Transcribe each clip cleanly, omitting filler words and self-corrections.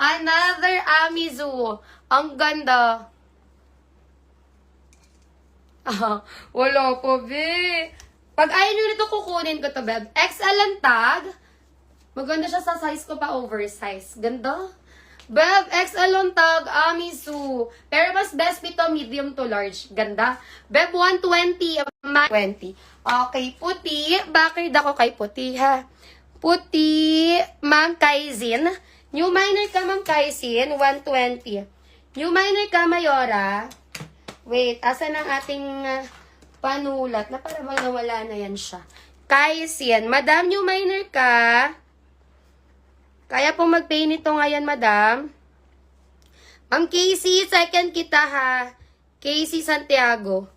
Another Amizu. Ang ganda. Wala po, be. Pag ayaw nyo nito, kukunin ko to, beb. XL ang tag. Maganda siya sa size ko pa, oversize. Ganda. Beb, XL ang tag, Amizu. Pero mas best nito, medium to large. Ganda. Beb, 120, 20. Okay, puti. Bakit ako kay puti, ha? Puti, Ma'am Kaizin. New minor ka, Ma'am Kaizin, 120. New minor ka, Mayora. Wait, asan ang ating panulat? Na para bang nawala na yan siya. Kaizin, Madam, new minor ka. Kaya po mag-pay nito ngayon, Madam. Ma'am Casey, second kita, ha. Casey Santiago.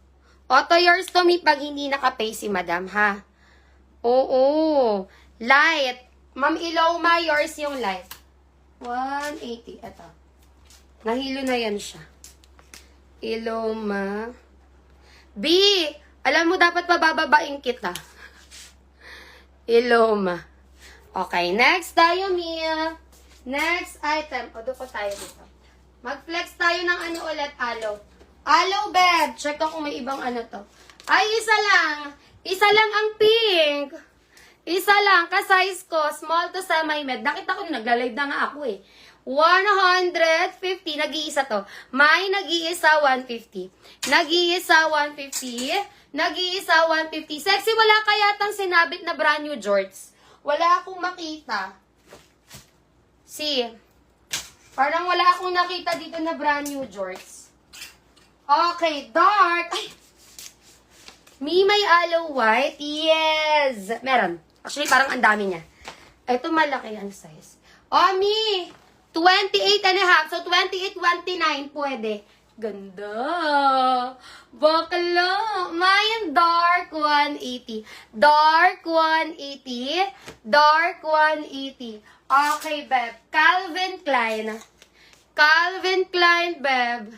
Auto yours to me pag hindi naka-pay si Madam, ha. Oo. Light. Ma'am Iloma, yours yung light. 180. Eto. Nahilo na yan siya. Iloma. B, alam mo dapat pabababain kita. Iloma. Okay, next tayo, Mia. Next item. O, doon ko tayo dito. Mag-flex tayo ng ano ulit, aloe. Aloe, beb. Check ko kung may ibang ano to. Ay, isa lang. Isa lang ang pink. Isa lang. Ka-size ko. Small to semi-med. Nakita ko nagla-live na nga ako eh. 150. Nag-iisa to. May nag-iisa 150. Nag-iisa 150. Nag-iisa 150. Sexy, wala kaya tang sinabit na brand new jorts. Wala akong makita. See? Parang wala akong nakita dito na brand new jorts. Okay, dark. Ay! Me, may aloe white? Yes! Meron. Actually, parang ang dami niya. Ito malaki ang size. Oh, me! 28 and a half. So, 28, 29. Pwede. Ganda. Bakla. Mayan dark 180. Dark 180. Dark 180. Okay, beb. Calvin Klein. Calvin Klein, beb.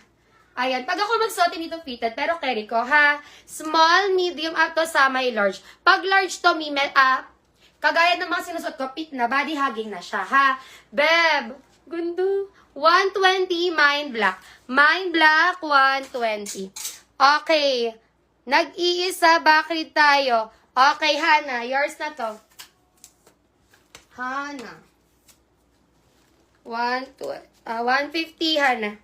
Ayan. Pag ako magsuotin nito fitted, pero carry ko, ha? Small, medium, up to semi-large. Pag large to, kagaya ng mga sinusuot ko, fit na, body hugging na siya, ha? Beb. Ganda. 120, mine black. Mine black, 120. Okay. Nag-iisa, bakit tayo? Okay, Hana. Yours na to. Hana. 150, Hana.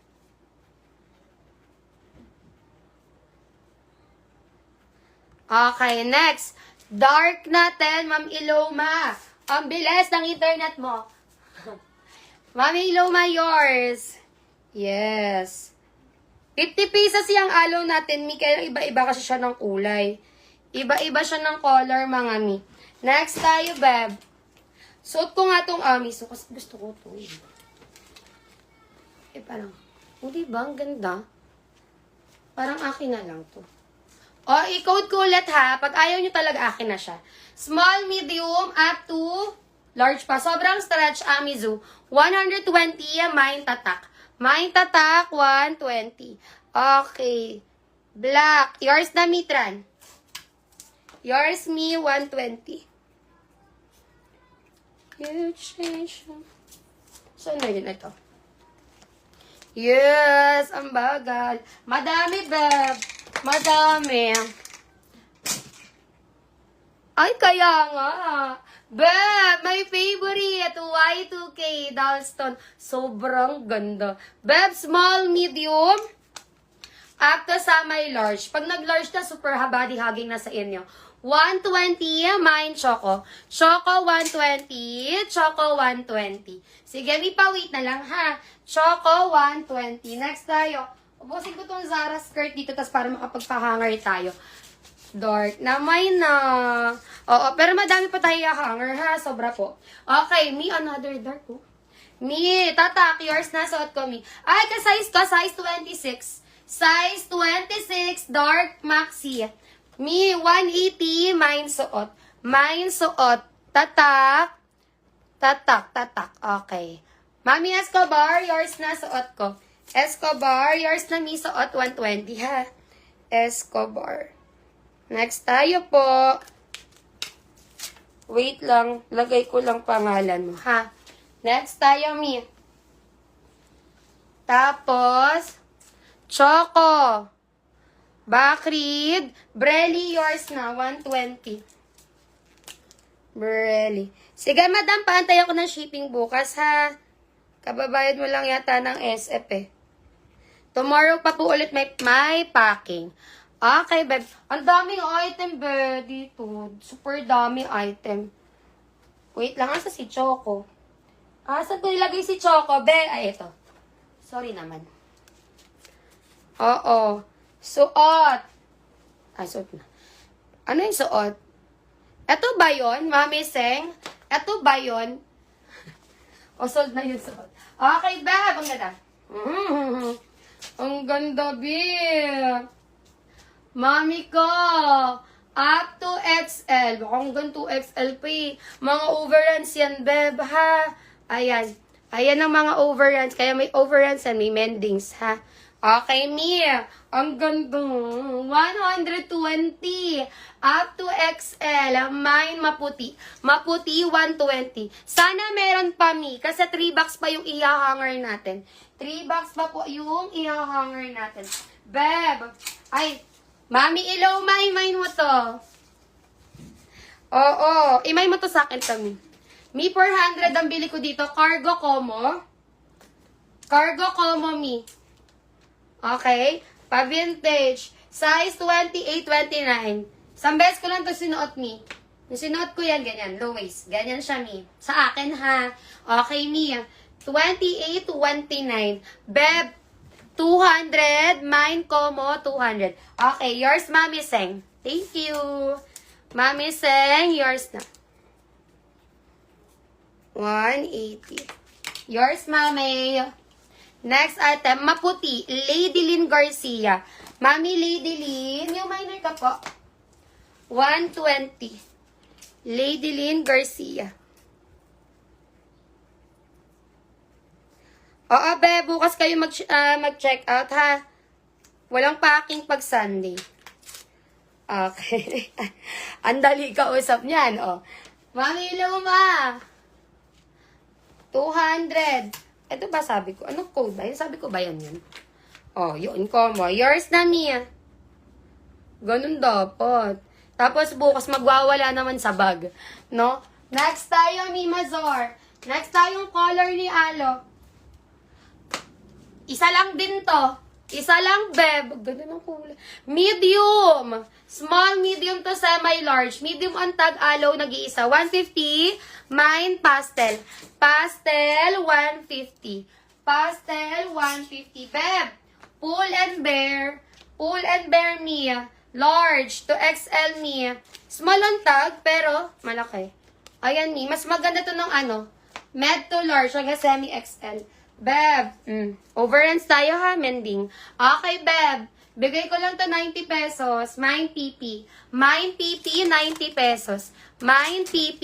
Okay, next. Dark natin, Ma'am Iloma. Ang bilis ng internet mo. Mami Iloma, yours. Yes. 50 pesos yung aloe natin, Mi. Kaya iba-iba kasi siya ng kulay. Iba-iba siya ng color, mga Mi. Next tayo, beb. Suot ko nga tong amis. So, kasi gusto ko to eh. Parang, hindi ba? Ang ganda. Parang akin na lang to. O, i-code ko ulit ha. Pag ayaw nyo talaga, akin na siya. Small, medium, up to large pa. Sobrang stretch, Amizu. 120, mine tatak. Mine tatak, 120. Okay. Black. Yours na, Mitran. Yours, me, 120. You change. Saan na yun ito? Yes, ang bagal. Madami, beb. Madami. Ay, kaya nga. Beb, my favorite, Y2K, Dalston. Sobrang ganda. Beb, small, medium, up to semi-large. Pag nag-large na, super body hugging na sa inyo. 120, mine choco. Choco 120, choco 120. Sige, may pa-wait na lang ha. Choco 120. Next tayo. Ubusin ko tong Zara skirt dito, tas para makapagpa-hanger tayo. Dark na may na. Oo, pero madami pa tayo hanger ha. Sobra po. Okay, me another dark po. Me, tatak, yours na suot ko, me. Ay, ka-size ko, size 26. Size 26, dark maxi. Me, 180, mine suot. Mine suot. Tatak. Tatak, tatak. Okay. Mami Escobar, yours na suot ko. Escobar, yours na me suot 120 ha. Escobar. Next tayo po. Wait lang. Lagay ko lang pangalan mo, ha? Next tayo, Mi. Tapos, Choco. Bakrid. Brelly, yours na. 120. Brelly. Sige, madam, paantay ako ng shipping bukas, ha? Kababayad mo lang yata ng SF, eh. Tomorrow pa po ulit may packing. Okay, babe. Ang daming item, babe, dito. Super daming item. Wait lang, asa si Choco? Saan ko nilagay si Choco, be? Ay, ito. Sorry naman. Oo. Suot. Ay, suot na. Ano yung suot? Ito ba yun, Mami Seng? Ito ba yun? O, sold na yung suot. Okay, babe. Ang ganda. Ang ganda, babe. Mami ko, up to XL. Baka hanggang 2XL pa eh. Mga overruns yan, beb, ha? Ayan. Ayan ang mga overruns. Kaya may overruns and may mendings, ha? Okay, Mia. Ang ganda. 120. Up to XL. Mine maputi. Maputi, 120. Sana meron pa, Mi. Kasi 3 box pa yung i-hanger natin. 3 box pa po yung i-hanger natin. Beb. Ay, Mami, ilaw, imay mo to. Oo, imay mo to sa akin, Tami. Mi, 400 ang bili ko dito. Cargo Como. Cargo Como, Mi. Okay? Pa-vintage. Size 28-29. Isang beses ko lang to sinuot, Mi. Yung sinuot ko yan, ganyan. Low waist. Ganyan siya, Mi. Sa akin, ha. Okay, Mi. 28-29. Beb, 200. Mine, Como, 200. Okay, yours, Mami Seng. Thank you. Mami Seng, yours na. 180. Yours, Mami. Next item, maputi. Lady Lynn Garcia. Mami Lady Lynn, yung minor ka po. 120. Lady Lynn Garcia. Oo, be, bukas kayo mag-check out, ha? Walang packing pag Sunday. Okay. Ang dali kausap niyan, oh. Mami Luma. 200. Ito ba sabi ko? Anong code ba? Sabi ko ba yan yun? Oh, yun, Como. Yours na, Mia. Ganun dapat. Tapos bukas magwawala naman sa bag. No? Next tayo, Mimazor. Next tayong color ni Alo. Isa lang din to. Isa lang, beb. Ganda ng kulay. Medium. Small, medium to semi-large. Medium ang tag aloe, nag-iisa. 150. Mine, pastel. Pastel, 150. Pastel, 150. Beb. Pull and bear. Pull and bear, Mia. Large to XL, Mia. Small ang tag, pero malaki. Ayan, Mia. Mas maganda to ng ano. Med to large, hanggang semi-XL. Beb, overruns tayo ha, mending. Okay, Beb. Bigay ko lang to 90 pesos. Mine PP. Mine PP, 90 pesos. Mine PP,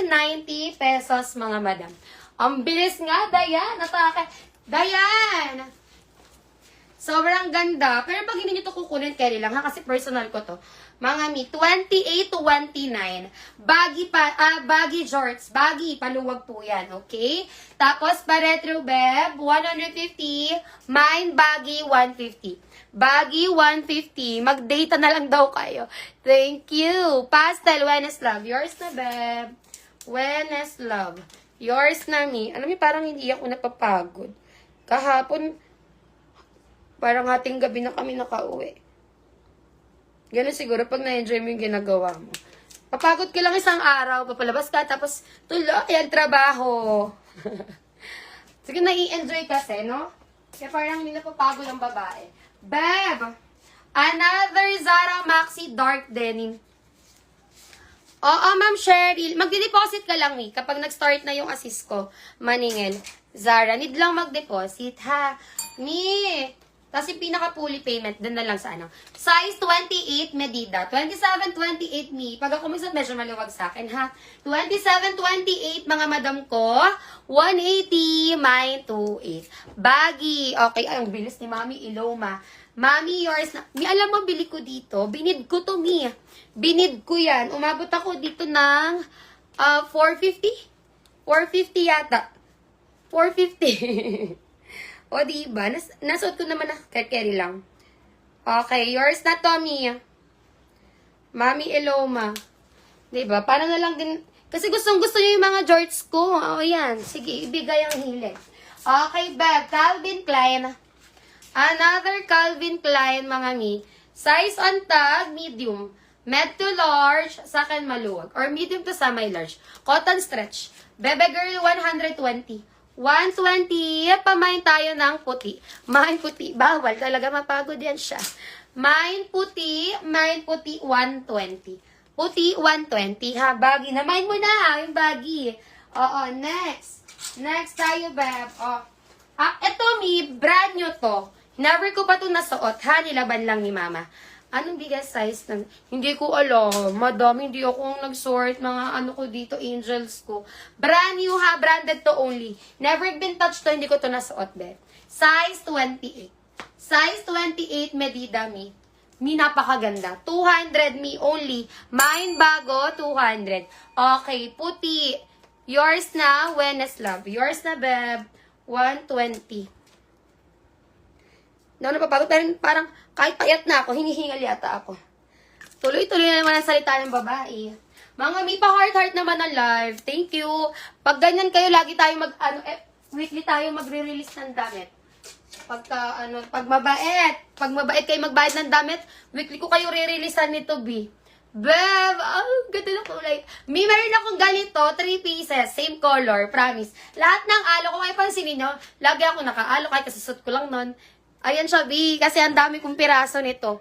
90 pesos, mga madam. Ang bilis nga, Dayan. Natake. Dayan! Sobrang ganda. Pero pag hindi nyo to kukunin, carry lang ha, kasi personal ko to. Mga Mi, 28 to 29. Baggy shorts. Baggy, paluwag po yan, okay? Tapos, pa-retro beb, 150. Mine, baggy, 150. Baggy, 150. Mag-data na lang daw kayo. Thank you. Pastel, Wellness Love. Yours na, beb. Wellness Love. Yours na, Mi. Alam mo, parang hindi ako napapagod. Kahapon, parang hating gabi na kami nakauwi. Ganun siguro pag na-enjoy mo yung ginagawa mo. Papagod ka lang isang araw, papalabas ka, tapos tuloy ang trabaho. Sige, nai-enjoy kasi, no? Kaya parang hindi napapagod ang babae. Beb! Another Zara Maxi Dark Denim. Oo, Ma'am Cheryl. Magde-deposit ka lang, Mi. Kapag nag-start na yung assist ko, maningil. Zara, need lang mag-deposit, ha? Mi! Tapos yung pinaka-fully payment, dun na lang sa ano. Size 28, medida. 27-28, Mi. Pag ako medyo maluwag sa akin, ha? 27-28, mga madam ko. 180, mine 28. Baggy. Okay, ay, ang bilis ni Mami Iloma. Mami, yours na. Mi, alam mo, bili ko dito. Binid ko to, Mi. Binid ko yan. Umabot ako dito ng 450? 450 yata. 450. O, diba? Nasuot ko naman na carry lang. Okay, yours na, Tommy. Mami Eloma. Diba? Para na lang din. Kasi gustong-gusto nyo yung mga jorts ko. O, yan. Sige, ibigay ang hilig. Okay, Beb. Calvin Klein. Another Calvin Klein, mga mi. Size on tag, medium. Med to large, sa akin maluwag. Or medium to semi-large. Cotton stretch. Bebe girl, 120. 120. Pamain tayo ng puti. Main puti. Bawal. Talaga mapagod yan siya. Main puti. Main puti, 120. Puti, 120. Ha, baggy. Namain mo na, ha, yung baggy. Oo, next. Next tayo, Beb. Oh. Ito, mi, brand new to. Never ko pa ito nasuot, ha? Nilaban lang ni Mama. Anong biggest size ng... Hindi ko alam. Madam, hindi ako nag-sort mga ano ko dito, angels ko. Brand new, ha? Branded to only. Never been touched to, hindi ko to nasuot, Beb. Size 28. Size 28, Medida, mi. Mi, napakaganda. 200, mi only. Mine bago, 200. Okay, puti. Yours na, Weneslав. Yours na, Beb. 120. Napapagod, pero parang kahit payat na ako, hinihingal yata ako. Tuloy-tuloy na naman ang salita ng babae. Mga mi, pa-heart-heart naman ang live. Thank you. Pag ganyan kayo, lagi tayo weekly tayo magre-release ng damit. Pag mabait kayo magbayad ng damit, weekly ko kayo re-releasean nito, B. Bev, ganda na kulay. Mi, meron akong ganito, 3 pieces, same color, promise. Lahat ng alo ko, kayo pansinin nyo, lagi ako naka-alo, kahit kasasot ko lang nun. Ayan siya, B, kasi ang dami kong piraso nito.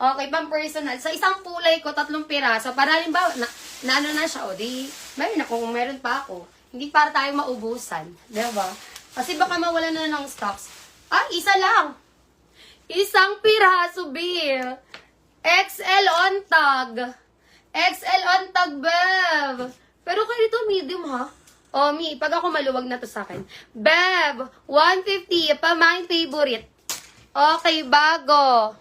Okay, pang personal. Sa isang kulay ko, 3 piraso. Para halimbawa, ano na siya, o di, meron pa ako. Hindi para tayo maubusan. Diba? Kasi baka mawala na ng stocks. Isa lang. Isang piraso, B. XL on tag. XL on tag, Bev. Pero kayo dito, medium, ha? O, Mi, pag ako maluwag na to sa akin. Bev, 150, pa my favorite. Okay, bago.